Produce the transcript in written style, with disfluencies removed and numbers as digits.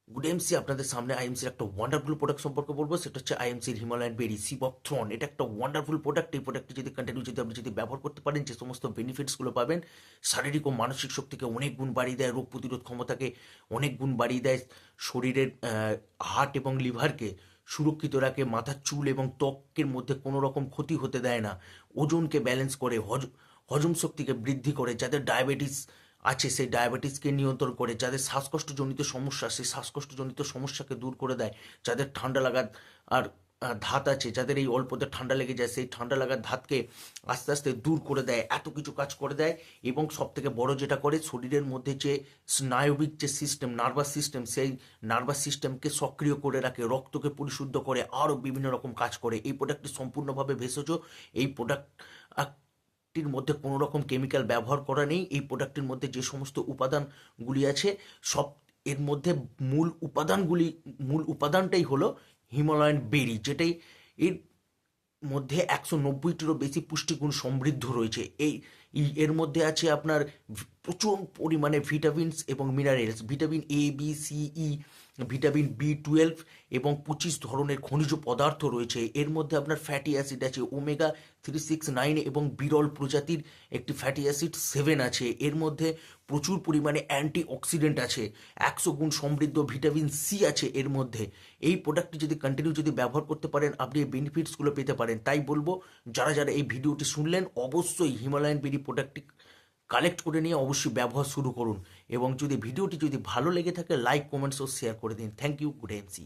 Good MC আপনাদের সামনে আইএমসির একটা ওয়ান্ডারফুল প্রোডাক্ট সম্পর্কে বলবো, সেটা হচ্ছে আইএমসির Himalayan berry seabuckthorn. এটা একটা ওয়ান্ডারফুল প্রোডাক্ট। এই প্রোডাক্টটি যদি কন্টিনিউ আপনি যদি ব্যবহার করতে পারেন, যে সমস্ত বেনিফিটসগুলো পাবেন, শারীরিক ও মানসিক শক্তিকে অনেক গুণ বাড়িয়ে দেয়, রোগ প্রতিরোধ ক্ষমতাকে অনেক গুণ বাড়িয়ে দেয়, শরীরের হার্ট এবং লিভারকে সুরক্ষিত রাখে, মাথার চুল এবং ত্বকের মধ্যে কোনো রকম ক্ষতি হতে দেয় না, ওজনকে ব্যালেন্স করে, হজম শক্তিকে বৃদ্ধি করে, যাদের ডায়াবেটিস আছে সেই ডায়াবেটিসকে নিয়ন্ত্রণ করে, যাদের শ্বাসকষ্টজনিত সমস্যা সেই শ্বাসকষ্টজনিত সমস্যাকে দূর করে দেয়, যাদের ঠান্ডা লাগার আর ধাত আছে, যাদের এই অল্পতে ঠান্ডা লেগে যায় সেই ঠান্ডা লাগার ধাতকে আস্তে আস্তে দূর করে দেয়, এত কিছু কাজ করে দেয়। এবং সব থেকে বড় যেটা করে, শরীরের মধ্যে যে স্নায়বিক যে সিস্টেম, নার্ভাস সিস্টেম, সেই নার্ভাস সিস্টেমকে সক্রিয় করে রাখে, রক্তকে পরিশুদ্ধ করে, আরও বিভিন্ন রকম কাজ করে। এই প্রোডাক্টটি সম্পূর্ণভাবে ভেষজ। এই প্রোডাক্ট টির মধ্যে কোনো রকম কেমিক্যাল ব্যবহার করা নেই। এই প্রোডাক্টের মধ্যে যে সমস্ত উপাদানগুলি আছে, সব এর মধ্যে মূল উপাদানটাই হলো হিমালয়ান বেরি, যেটাই এর মধ্যে 190টিরও বেশি পুষ্টিগুণ সমৃদ্ধ রয়েছে। এর মধ্যে আছে আপনার প্রচুর পরিমাণে ভিটামিনস এবং minerals, vitamin A, B, C, E, vitamin B12 এবং 25 ধরনের খনিজ পদার্থ রয়েছে। এর মধ্যে আপনার ফ্যাটি অ্যাসিড আছে, omega 369 এবং বিরল প্রজাতির একটি ফ্যাটি অ্যাসিড 7 আছে। এর মধ্যে প্রচুর পরিমাণে অ্যান্টি অক্সিডেন্ট আছে, 100 গুণ সমৃদ্ধ ভিটামিন সি আছে এর মধ্যে। এই প্রোডাক্টটি যদি কন্টিনিউ ব্যবহার করতে পারেন, আপনি এই বেনিফিটসগুলো পেতে পারেন। তাই বলবো, যারা যারা এই ভিডিওটি শুনলেন, অবশ্যই হিমালয়ান বেরি প্রোডাক্টটি কালেক্ট করে নিয়ে অবশ্যই ব্যবহার শুরু করুন। এবং যদি ভিডিওটি ভালো লেগে থাকে, লাইক, কমেন্টস ও শেয়ার করে দিন। Thank you. Good MC.